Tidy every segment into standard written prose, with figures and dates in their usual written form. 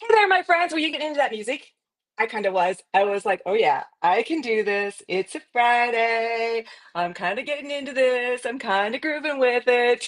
Hey there, my friends. Were you getting into that music? I kind of was. I was like, oh, yeah, I can do this. It's a Friday. I'm kind of getting into this. I'm kind of grooving with it.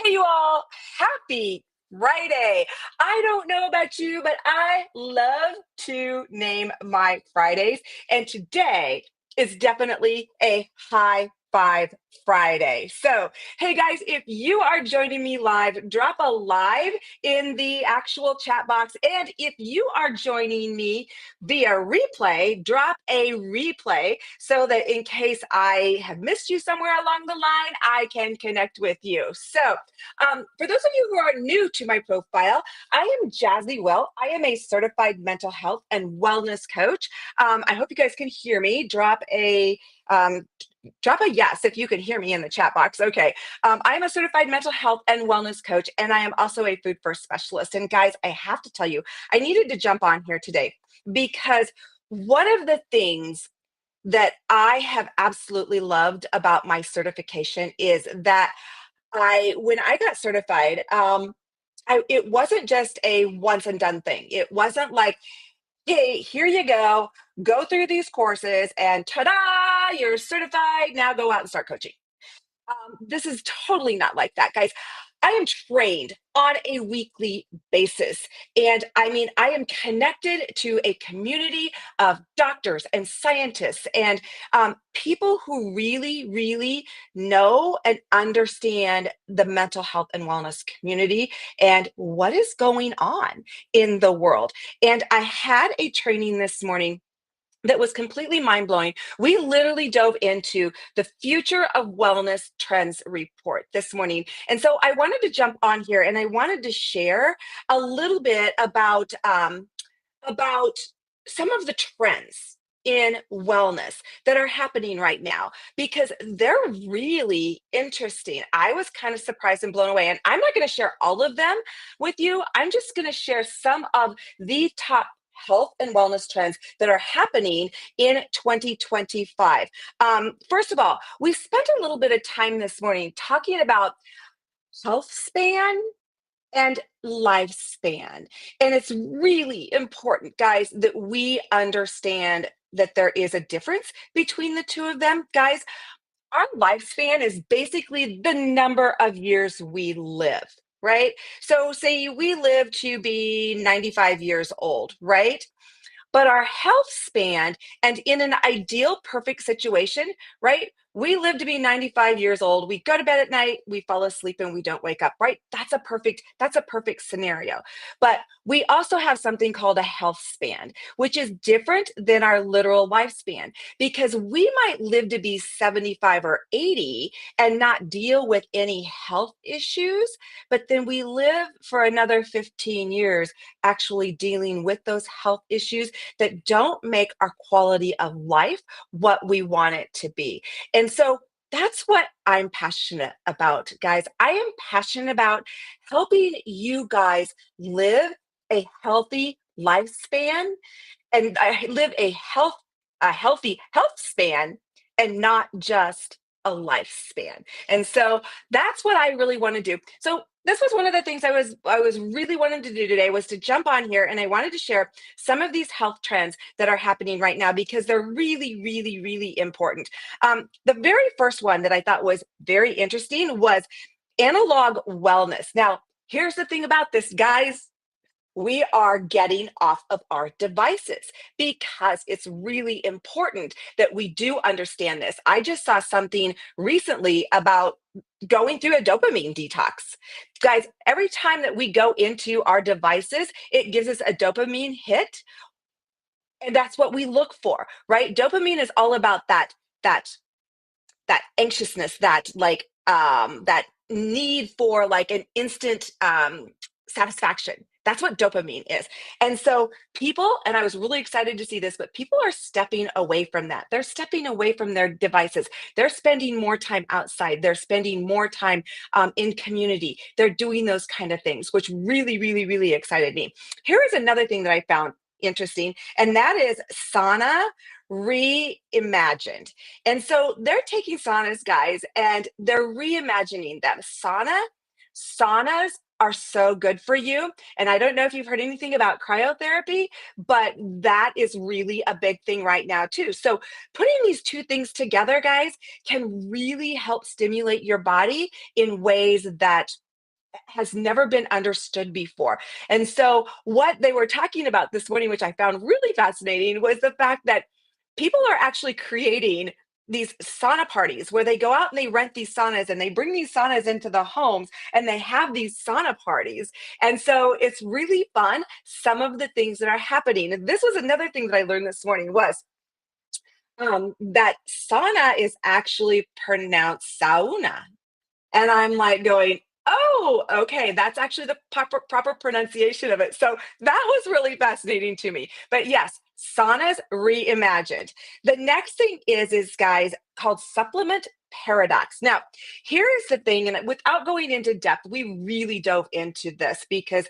Hey, you all. Happy Friday. I don't know about you, but I love to name my Fridays. And today is definitely a high five Friday. So, hey guys, if you are joining me live, drop a live in the actual chat box. And if you are joining me via replay, drop a replay so that in case I have missed you somewhere along the line, I can connect with you. So, for those of you who are new to my profile, I am Jazzy Will. I am a certified mental health and wellness coach. I hope you guys can hear me. Um, Drop a yes if you can hear me in the chat box. Okay. I am a certified mental health and wellness coach, and I am also a food first specialist. And guys, I have to tell you, I needed to jump on here today because one of the things that I have absolutely loved about my certification is that when I got certified, it wasn't just a once and done thing. It wasn't like, hey, here you go through these courses, and ta da, you're certified. Now go out and start coaching. This is totally not like that, guys. I am trained on a weekly basis. And I mean, I am connected to a community of doctors and scientists and people who really, really know and understand the mental health and wellness community and what is going on in the world. And I had a training this morning that was completely mind blowing. We literally dove into the Future of Wellness Trends report this morning. And so I wanted to jump on here and I wanted to share a little bit about some of the trends in wellness that are happening right now because they're really interesting. I was kind of surprised and blown away, and I'm not going to share all of them with you. I'm just going to share some of the top health and wellness trends that are happening in 2025. First of all, we spent a little bit of time this morning talking about health span and lifespan. And it's really important, guys, that we understand that there is a difference between the two of them. Guys, our lifespan is basically the number of years we live. Right? So, say we live to be 95 years old, right? But our health span, and in an ideal perfect situation, right? We live to be 95 years old. We go to bed at night, we fall asleep and we don't wake up, right? That's a perfect scenario. But we also have something called a health span, which is different than our literal lifespan because we might live to be 75 or 80 and not deal with any health issues, but then we live for another 15 years actually dealing with those health issues that don't make our quality of life what we want it to be. And so that's what I'm passionate about, guys. I am passionate about helping you guys live a healthy lifespan and I live a healthy health span and not just a lifespan. And so that's what I really want to do. So this was one of the things I was really wanting to do today was to jump on here and I wanted to share some of these health trends that are happening right now because they're really, really, really important. The very first one that I thought was very interesting was analog wellness. Now, here's the thing about this, guys, we are getting off of our devices because it's really important that we do understand this. I just saw something recently about going through a dopamine detox. Guys, every time that we go into our devices, it gives us a dopamine hit, and that's what we look for, right? Dopamine is all about that that anxiousness, that need for like an instant satisfaction. That's what dopamine is. And so people, and I was really excited to see this, but people are stepping away from that. They're stepping away from their devices. They're spending more time outside. They're spending more time in community. They're doing those kind of things, which really, really, really excited me. Here is another thing that I found interesting, and that is sauna reimagined. And so they're taking saunas, guys, and they're reimagining them. Saunas are so good for you. And I don't know if you've heard anything about cryotherapy, but that is really a big thing right now, too. So, putting these two things together, guys, can really help stimulate your body in ways that has never been understood before. And so, what they were talking about this morning, which I found really fascinating, was the fact that people are actually creating these sauna parties where they go out and they rent these saunas and they bring these saunas into the homes and they have these sauna parties. And so it's really fun. Some of the things that are happening. And this was another thing that I learned this morning was that sauna is actually pronounced sauna. And I'm like going, "Oh, okay, that's actually the proper pronunciation of it." So that was really fascinating to me. But yes, saunas reimagined. The next thing is guys, called supplement paradox. Now, here is the thing, and without going into depth, we really dove into this because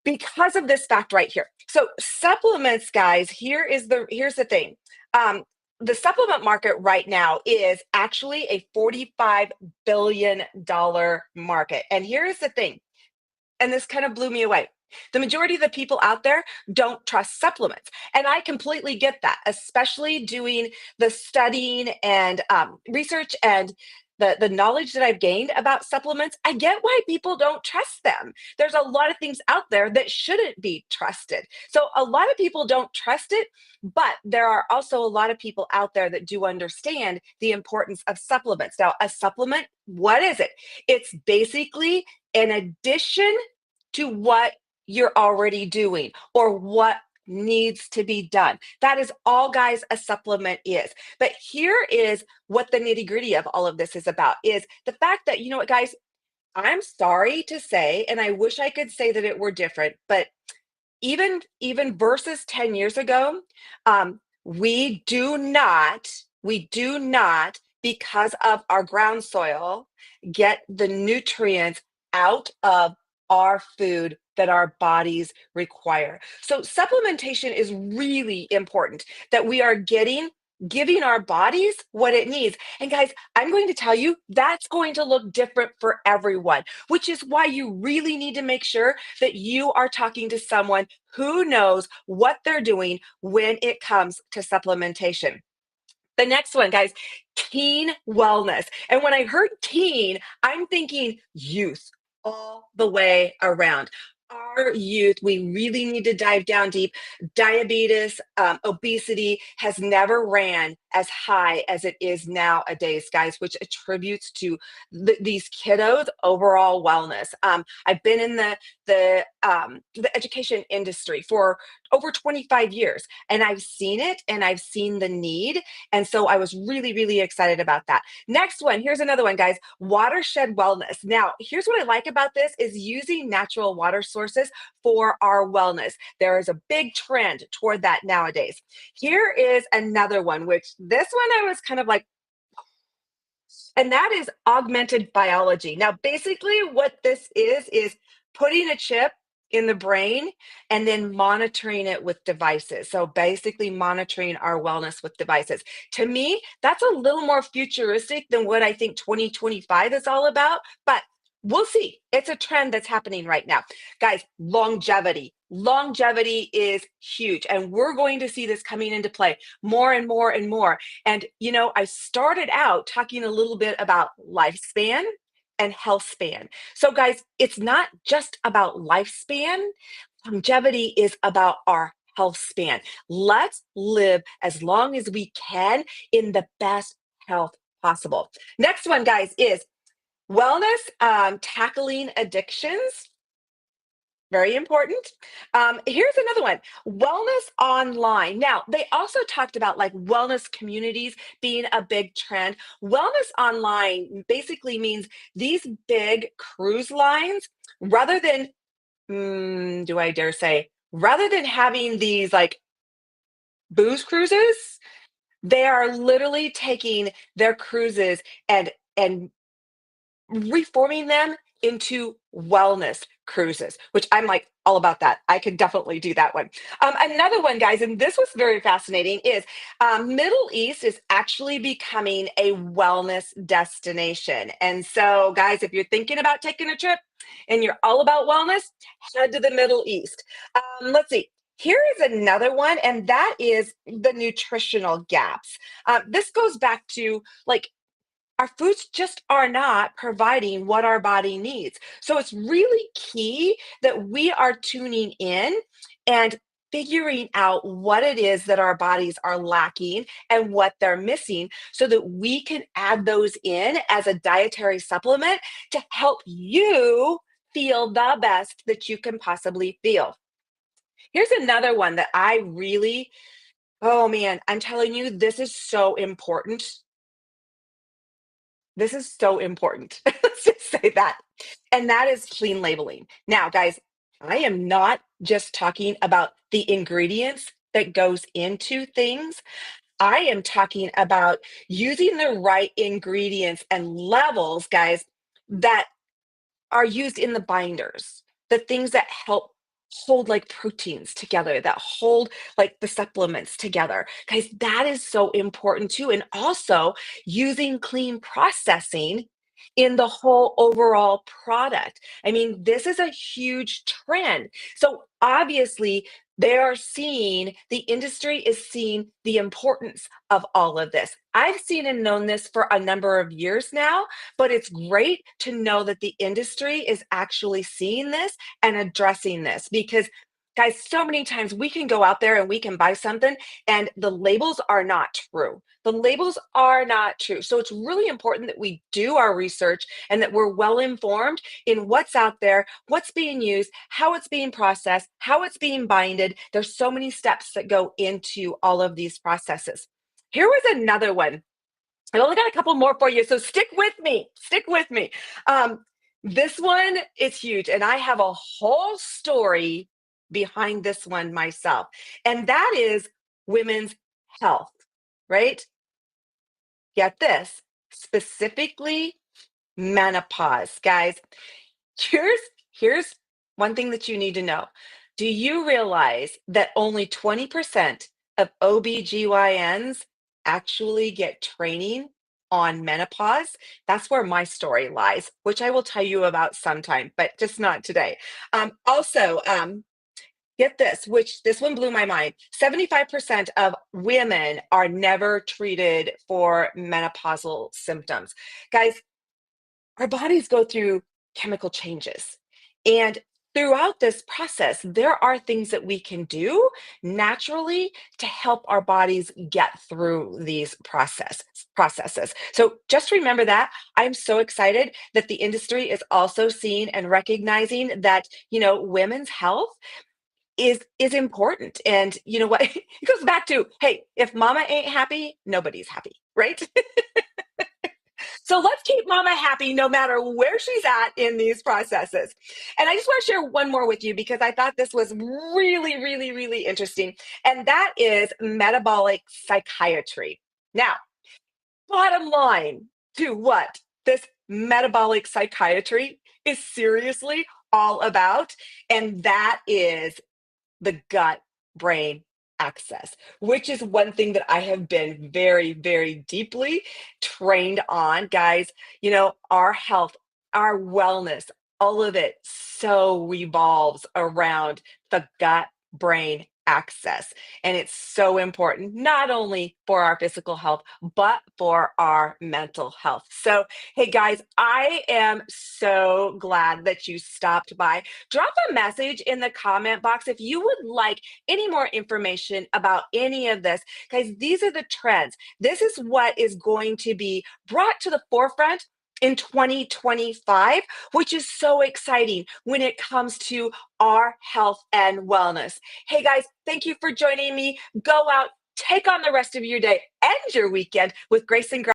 of this fact right here. So supplements, guys, here's the thing. Um, the supplement market right now is actually a $45 billion market. And here's the thing, and this kind of blew me away. The majority of the people out there don't trust supplements. And I completely get that, especially doing the studying and research and the knowledge that I've gained about supplements. I get why people don't trust them. There's a lot of things out there that shouldn't be trusted. So a lot of people don't trust it, but there are also a lot of people out there that do understand the importance of supplements. Now, a supplement, what is it? It's basically an addition to what you're already doing or what needs to be done. That is all, guys, a supplement is. But here is what the nitty-gritty of all of this is about is the fact that, you know what, guys, I'm sorry to say, and I wish I could say that it were different, but even versus 10 years ago, we do not, because of our ground soil, get the nutrients out of our food that our bodies require. So supplementation is really important that we are giving our bodies what it needs. And guys, I'm going to tell you that's going to look different for everyone, which is why you really need to make sure that you are talking to someone who knows what they're doing when it comes to supplementation. The next one, guys, teen wellness. And when I heard teen, I'm thinking youth all the way around. Our youth, we really need to dive down deep. Diabetes, obesity has never ran as high as it is nowadays, guys, which attributes to these kiddos' overall wellness. I've been in the education industry for over 25 years, and I've seen it, and I've seen the need, and so I was really, really excited about that. Next one, here's another one, guys, watershed wellness. Now, here's what I like about this is using natural water sources for our wellness. There is a big trend toward that nowadays. Here is another one, which this one I was kind of like, and that is augmented biology. Now, basically, what this is putting a chip in the brain and then monitoring it with devices. So, basically, monitoring our wellness with devices. To me, that's a little more futuristic than what I think 2025 is all about, but we'll see. It's a trend that's happening right now. Guys, longevity. Longevity is huge, and we're going to see this coming into play more and more and more. And, I started out talking a little bit about lifespan and health span. So, guys, it's not just about lifespan. Longevity is about our health span. Let's live as long as we can in the best health possible. Next one, guys, is wellness, tackling addictions. Very important. Here's another one, wellness online. Now, they also talked about like wellness communities being a big trend. Wellness online basically means these big cruise lines, rather than, do I dare say, rather than having these like booze cruises, they are literally taking their cruises and reforming them into wellness cruises, which I'm like all about that. I could definitely do that one. Another one, guys, and this was very fascinating, is Middle East is actually becoming a wellness destination. And so, guys, if you're thinking about taking a trip and you're all about wellness, head to the Middle East. Let's see. Here is another one, and that is the nutritional gaps. This goes back to like our foods just are not providing what our body needs. So it's really key that we are tuning in and figuring out what it is that our bodies are lacking and what they're missing so that we can add those in as a dietary supplement to help you feel the best that you can possibly feel. Here's another one that I really, oh man, I'm telling you, this is so important. This is so important. Let's just say that. And that is clean labeling. Now, guys, I am not just talking about the ingredients that goes into things. I am talking about using the right ingredients and levels, guys, that are used in the binders, the things that help hold like proteins together, that hold like the supplements together. Guys, that is so important too. And also using clean processing in the whole overall product. I mean, this is a huge trend. So obviously, they are seeing, the industry is seeing the importance of all of this. I've seen and known this for a number of years now, but it's great to know that the industry is actually seeing this and addressing this because, guys, so many times we can go out there and we can buy something and the labels are not true. The labels are not true. So it's really important that we do our research and that we're well informed in what's out there, what's being used, how it's being processed, how it's being binded. There's so many steps that go into all of these processes. Here was another one. I only got a couple more for you, so stick with me. Stick with me. This one is huge, and I have a whole story behind this one myself, and that is women's health, right? Get this, specifically menopause, guys. Here's here's one thing that you need to know. Do you realize that only 20% of OBGYNs actually get training on menopause? That's where my story lies, which I will tell you about sometime, but just not today. Also, get this, which this one blew my mind. 75% of women are never treated for menopausal symptoms. Guys, our bodies go through chemical changes. And throughout this process, there are things that we can do naturally to help our bodies get through these processes. So just remember that. I'm so excited that the industry is also seeing and recognizing that, women's health is important. And you know what? It goes back to, hey, if mama ain't happy, nobody's happy, right? So let's keep mama happy no matter where she's at in these processes. And I just want to share one more with you because I thought this was really, really, really interesting. And that is metabolic psychiatry. Now, bottom line to what this metabolic psychiatry is seriously all about. And that is the gut brain access, which is one thing that I have been very, very deeply trained on. Guys, our health, our wellness, all of it so revolves around the gut brain access. And it's so important, not only for our physical health, but for our mental health. So, hey guys, I am so glad that you stopped by. Drop a message in the comment box if you would like any more information about any of this. Guys, these are the trends. This is what is going to be brought to the forefront in 2025, which is so exciting when it comes to our health and wellness. Hey guys, thank you for joining me. Go out, take on the rest of your day and your weekend with grace and